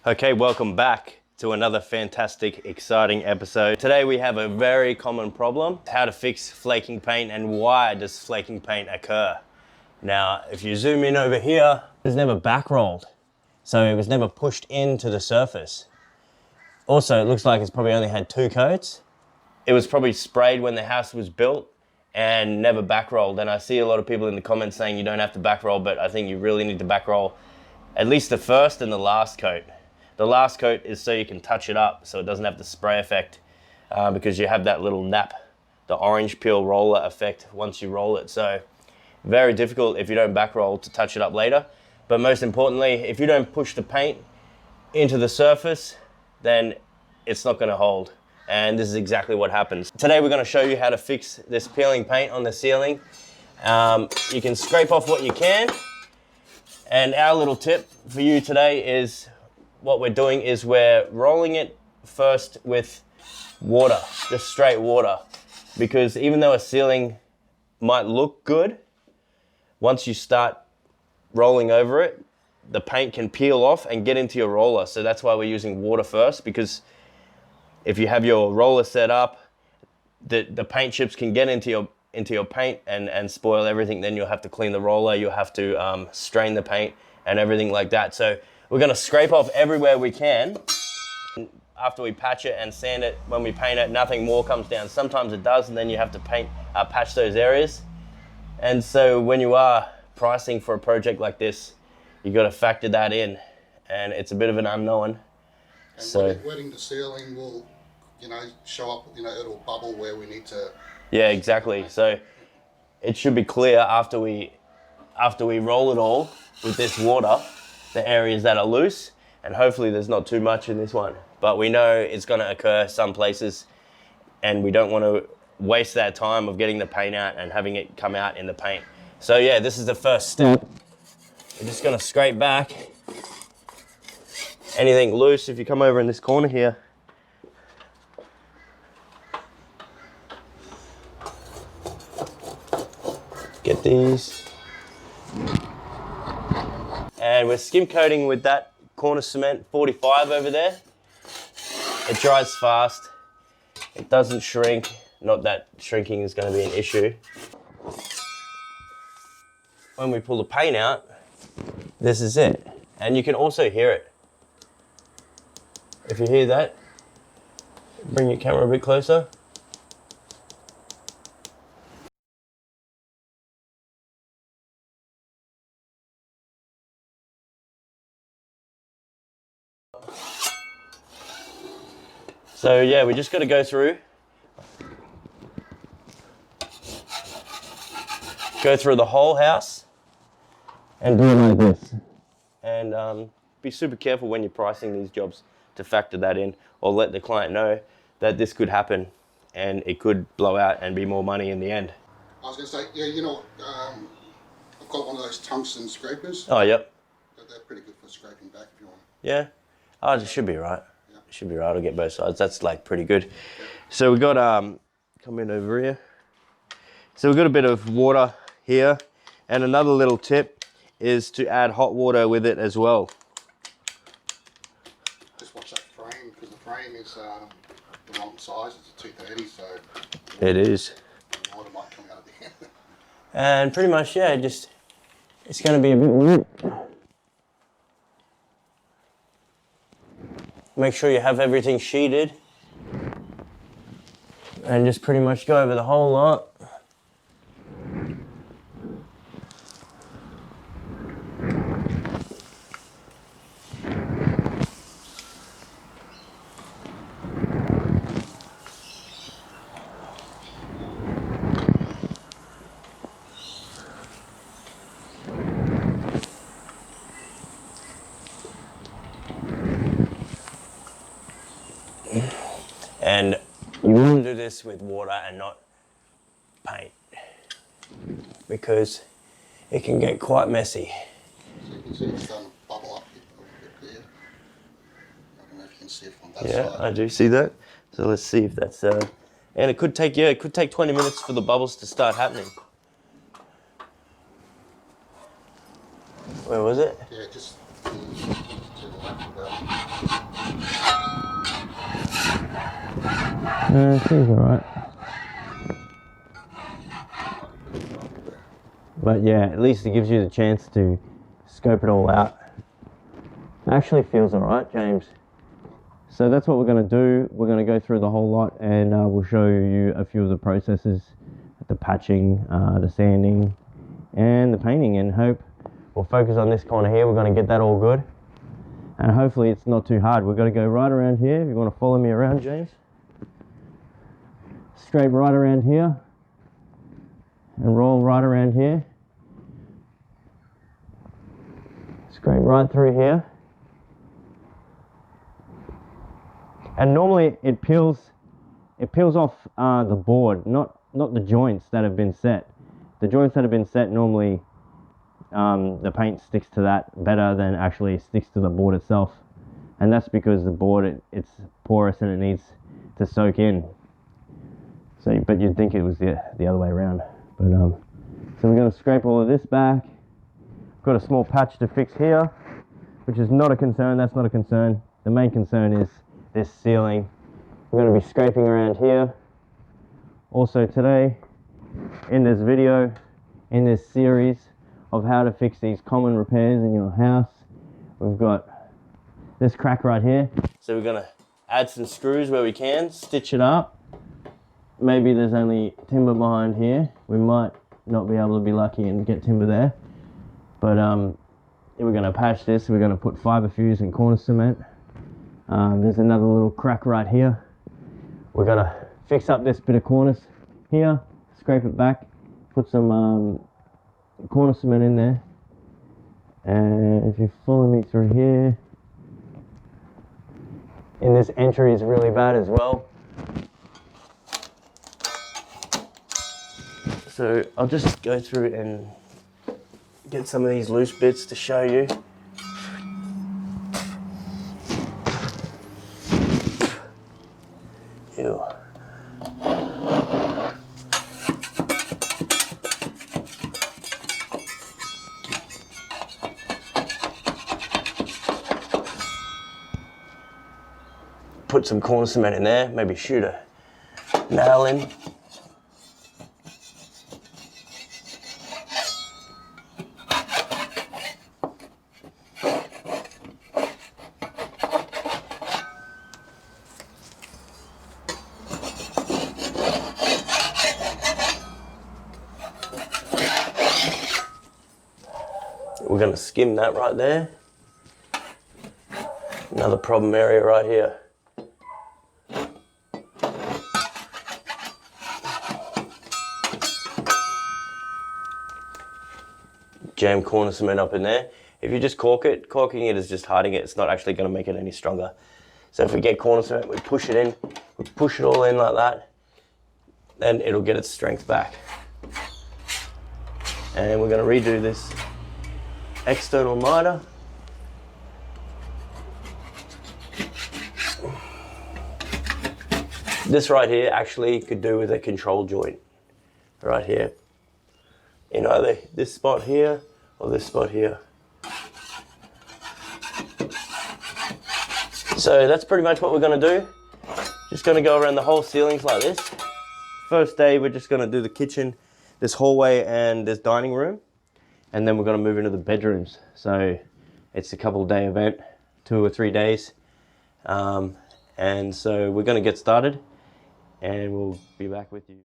Okay, welcome back to another fantastic, exciting episode. Today we have a very common problem, how to fix flaking paint and why does flaking paint occur. Now, if you zoom in over here, it was never back rolled, so it was never pushed into the surface. Also, it looks like it's probably only had 2 coats. It was probably sprayed when the house was built and never back rolled. And I see a lot of people in the comments saying you don't have to back roll, but I think you really need to back roll at least the first and the last coat. The last coat is so you can touch it up so it doesn't have the spray effect because you have that little nap, the orange peel roller effect once you roll it. So very difficult if you don't back roll to touch it up later. But most importantly, if you don't push the paint into the surface, then it's not going to hold. And this is exactly what happens. Today we're going to show you how to fix this peeling paint on the ceiling. You can scrape off what you can. And our little tip for you today is what we're doing is we're rolling it first with water, just straight water. Because even though a ceiling might look good, once you start rolling over it, the paint can peel off and get into your roller. So that's why we're using water first, because if you have your roller set up, the paint chips can get into your paint and spoil everything. Then you'll have to clean the roller, you'll have to strain the paint and everything like that. So we're gonna scrape off everywhere we can. After we patch it and sand it, when we paint it, nothing more comes down. Sometimes it does, and then you have to patch those areas. And so when you are pricing for a project like this, you got to factor that in, and it's a bit of an unknown. And so wetting the ceiling will, show up. It'll bubble where we need to. Yeah, exactly. So it should be clear after we roll it all with this water, the areas that are loose, and hopefully there's not too much in this one. But we know it's going to occur some places, and we don't want to waste that time of getting the paint out and having it come out in the paint. So yeah, this is the first step. We're just going to scrape back anything loose. If you come over in this corner here, get these. And we're skim coating with that corner cement 45 over there. It dries fast. It doesn't shrink. Not that shrinking is going to be an issue. When we pull the paint out, this is it. And you can also hear it. If you hear that, bring your camera a bit closer. So yeah, we just got to go through the whole house and do it like this. And be super careful when you're pricing these jobs to factor that in, or let the client know that this could happen and it could blow out and be more money in the end. I was going to say, yeah, I've got one of those tungsten scrapers. Oh, yep. They're pretty good for scraping back if you want. Yeah? Oh, it should be right. Yeah. It should be right. I'll get both sides. That's like pretty good. Yeah. So we got, come in over here. So we've got a bit of water here, and another little tip is to add hot water with it as well. Just watch that frame, because the frame is the wrong size. It's a 230, so it is. The water might come out of the end. And pretty much, yeah, it's going to be a bit weird. Make sure you have everything sheeted, and just pretty much go over the whole lot. And you want to do this with water and not paint, because it can get quite messy. So you can see it's starting to bubble up here a bit there. I don't know if you can see it from that side. Yeah, I do see that. So let's see if that's and it could take 20 minutes for the bubbles to start happening. Where was it? Yeah, just to the left of that. Seems alright. But yeah, at least it gives you the chance to scope it all out. Actually feels alright, James. So that's what we're going to do. We're going to go through the whole lot, and we'll show you a few of the processes, the patching, the sanding, and the painting, and hope we'll focus on this corner here. We're going to get that all good, and hopefully it's not too hard. We're going to go right around here. If you want to follow me around, James. Straight right around here, and roll right around here. Scrape right through here. And normally it peels off the board, not the joints that have been set. The joints that have been set, normally the paint sticks to that better than actually sticks to the board itself. And that's because the board, it's porous and it needs to soak in. So, but you'd think it was the other way around. But so we're going to scrape all of this back. Got a small patch to fix here, which is not a concern. That's not a concern. The main concern is this ceiling. We're going to be scraping around here. Also today, in this video, in this series of how to fix these common repairs in your house, we've got this crack right here. So we're going to add some screws where we can, stitch it up. Maybe there's only timber behind here. We might not be able to be lucky and get timber there. But we're going to patch this. We're going to put fiber fuse and corner cement. There's another little crack right here. We're going to fix up this bit of cornice here, scrape it back, put some corner cement in there. And if you follow me through here, and this entry is really bad as well. So I'll just go through and get some of these loose bits to show you. Ew. Put some corner cement in there, maybe shoot a nail in. We're going to skim that right there. Another problem area right here. Jam corner cement up in there. If you just cork it, corking it is just hiding it. It's not actually going to make it any stronger. So if we get corner cement, we push it in, we push it all in like that, then it'll get its strength back. And we're going to redo this external miter. This right here actually could do with a control joint right here in either this spot here or this spot here. So that's pretty much what we're going to do. Just going to go around the whole ceilings like this. First day we're just going to do the kitchen, this hallway and this dining room. And then we're going to move into the bedrooms. So it's a couple day event, 2 or 3 days. And so we're going to get started and we'll be back with you.